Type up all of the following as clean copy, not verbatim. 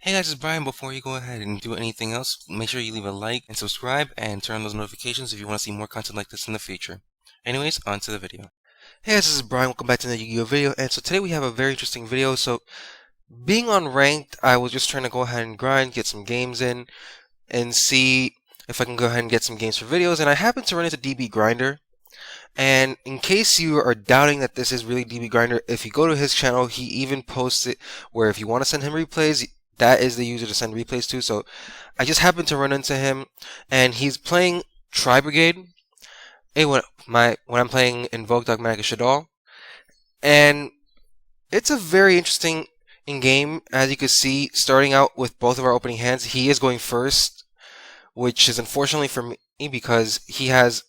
Hey guys, it's Brian. Before you go ahead and do anything else, make sure you leave a like and subscribe and turn on those notifications if you want to see more content like this in the future. Anyways, on to the video. Hey guys, this is Brian. Welcome back to another Yu-Gi-Oh video. And so today we have a very interesting video. So being on ranked, I was just trying to go ahead and grind, get some games in, and see if I can go ahead and get some games for videos. And I happened to run into DB Grinder. And in case you are doubting that this is really DB Grinder, if you go to his channel, he even posts it where if you want to send him replays, that is the user to send replays to. So I just happened to run into him, and he's playing Tri-Brigade. When I'm playing Invoked Dogmatika Shaddoll, and it's a very interesting game. As you can see, starting out with both of our opening hands, he is going first, which is unfortunately for me because he has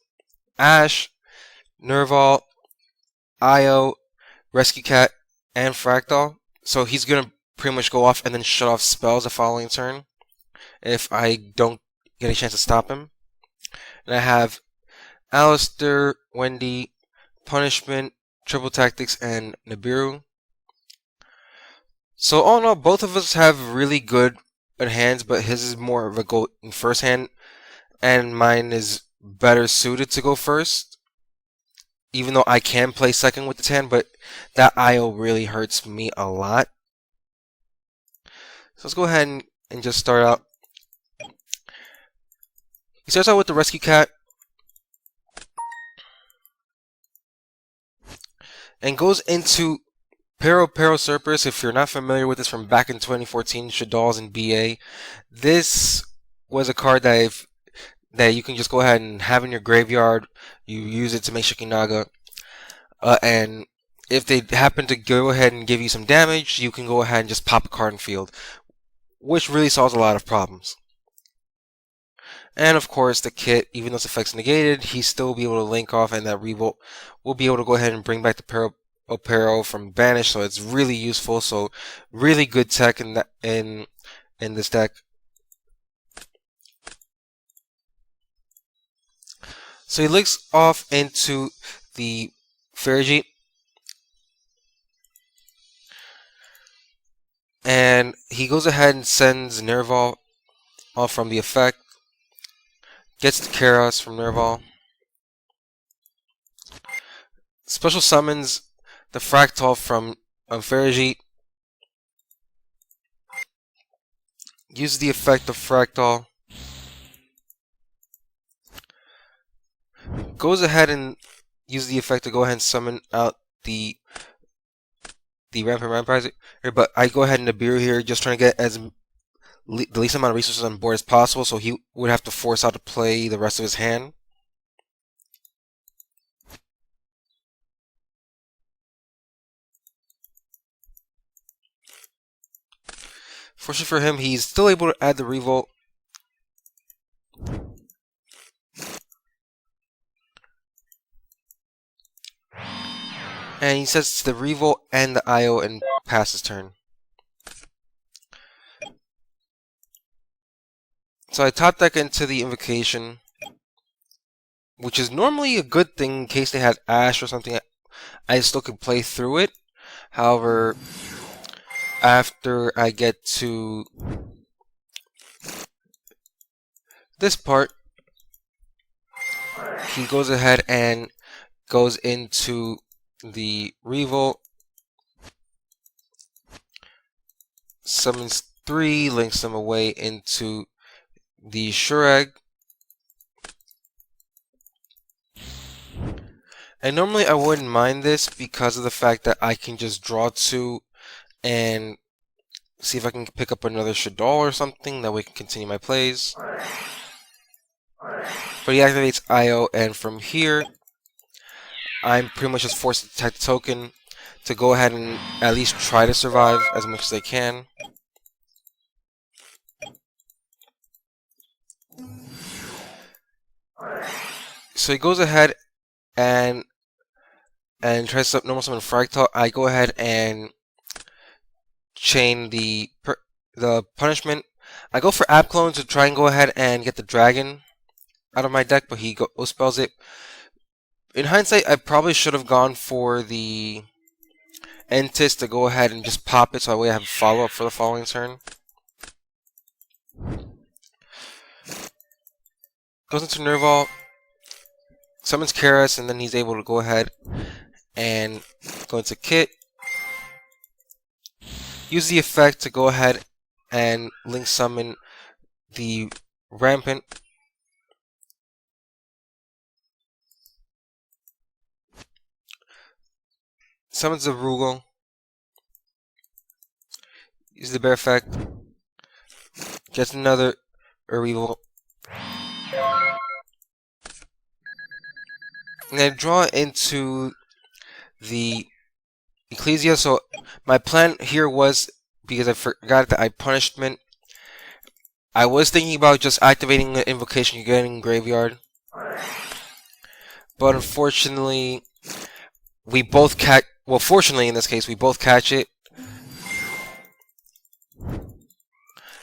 Ash, Nerval, Io, Rescue Cat, and Fractal. So he's gonna pretty much go off and then shut off spells the following turn if I don't get a chance to stop him. And I have Alistair, Wendy, Punishment, Triple Tactics, and Nibiru. So all in all, both of us have really good hands, but his is more of a go in first hand, and mine is better suited to go first. Even though I can play second with this hand, but that IO really hurts me a lot. So let's go ahead and just start out. He starts out with the Rescue Cat and goes into Pero Surpus. If you're not familiar with this from back in 2014, Shaddolls and BA, this was a card that you can just go ahead and have in your graveyard. You use it to make Shikinaga, and if they happen to go ahead and give you some damage, you can go ahead and just pop a card in field, which really solves a lot of problems. And of course, the kit, even though its effect's negated, he still will be able to link off, and that Revolt will be able to go ahead and bring back the Pero from Banish, so it's really useful. So really good tech in this deck. So he links off into the Tri-Rigade, and he goes ahead and sends Nerval off from the effect. Gets the Karos from Nerval. Special summons the Fractal from Tri-Rigade. Uses the effect of Fractal. Goes ahead and uses the effect to go ahead and summon out the Rampart, but I go ahead and Nibiru here, just trying to get the least amount of resources on board as possible, so he would have to force out to play the rest of his hand. Fortunately for him, he's still able to add the Revolt. And he sets the Revolt and the IO and passes turn. So I top deck into the Invocation, which is normally a good thing in case they had Ash or something. I still could play through it. However, after I get to this part, he goes ahead and goes into the Revolt, summons 3, links them away into the Shurag. And normally I wouldn't mind this because of the fact that I can just draw 2 and see if I can pick up another Shaddoll or something, that way I can continue my plays. But he activates IO, and from here I'm pretty much just forced to attack the token to go ahead and at least try to survive as much as I can. So he goes ahead and tries to normal summon Fractal. I go ahead and chain the Punishment. I go for App Clone to try and go ahead and get the Dragon out of my deck, but he spells it. In hindsight, I probably should have gone for the Entis to go ahead and just pop it, so that way I have a follow-up for the following turn. goes into Nerval, summons Karas, and then he's able to go ahead and go into Kit. Use the effect to go ahead and link summon the Rampant. Summons the Rugal. Use the Bear effect. Gets another Reroll. And then draw into the Ecclesia. So my plan here was, because I forgot that I punishment, I was thinking about just activating the invocation, getting Graveyard. But unfortunately, we both catch. Well, fortunately in this case, we both catch it.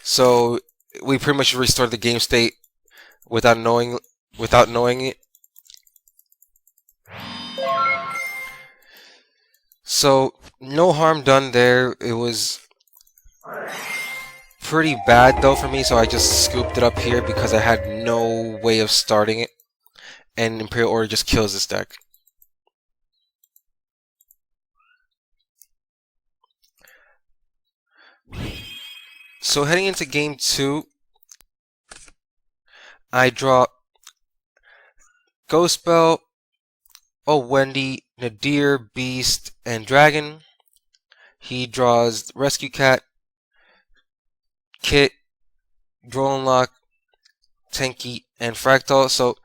So we pretty much restored the game state without knowing it. So no harm done there. It was pretty bad though for me, so I just scooped it up here because I had no way of starting it, and Imperial Order just kills this deck. So heading into game 2, I draw Ghost Spell, Wendy, Nadir, Beast, and Dragon. He draws Rescue Cat, Kit, Drone Lock, Tenki, and Fractal. So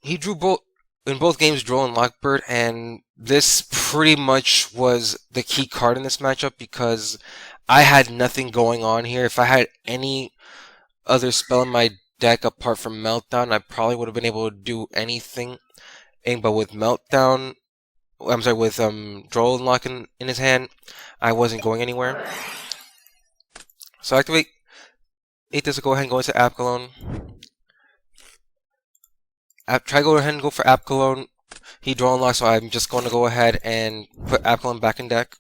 he drew in both games, Drone Lockbird, and this pretty much was the key card in this matchup because I had nothing going on here. If I had any other spell in my deck apart from Meltdown, I probably would have been able to do anything. But with Meltdown, with Drone Lock in his hand, I wasn't going anywhere. So activate 8 this to go ahead and go into Apkalone. Try to go ahead and go for Apkalone. He draw unlock, so I'm just going to go ahead and put Apkalone back in deck.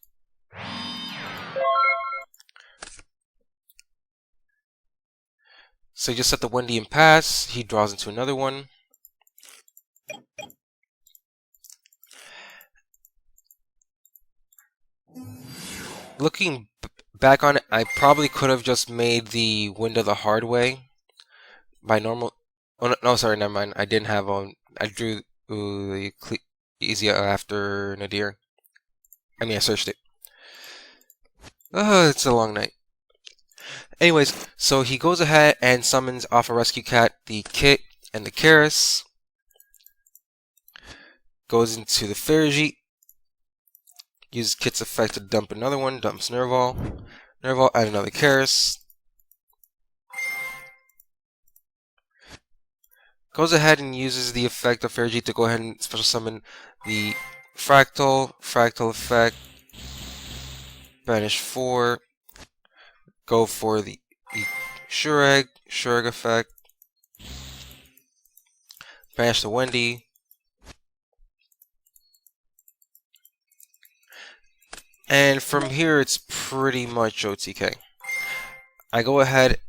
So you just set the Wendy in pass. He draws into another one. Looking back on it, I probably could have just made the window the hard way by normal. Oh no, sorry, never mind. I didn't have on. I drew the easy after Nadir. I searched it. It's a long night. Anyways, so he goes ahead and summons off a Rescue Cat, the Kit, and the Karas. Goes into the Fergie. Uses Kit's effect to dump another one. Dumps Nerval. Nerval, add another Karas. Goes ahead and uses the effect of Fergie to go ahead and special summon the Fractal. Fractal effect. Banish 4. Go for the Shureg effect. Banish the Wendy. And from here, it's pretty much OTK. I go ahead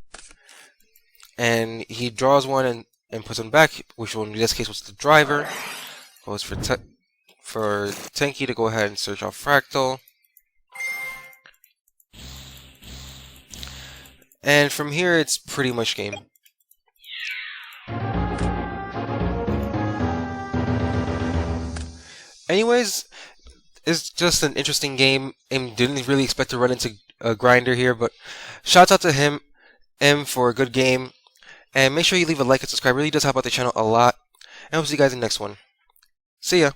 and he draws one and puts one back, which in this case was the driver. Goes for Tenki to go ahead and search out Fractal. And from here, it's pretty much game. Anyways, it's just an interesting game. And didn't really expect to run into a grinder here, but shouts out to him for a good game. And make sure you leave a like and subscribe. It really does help out the channel a lot. And I'll see you guys in the next one. See ya.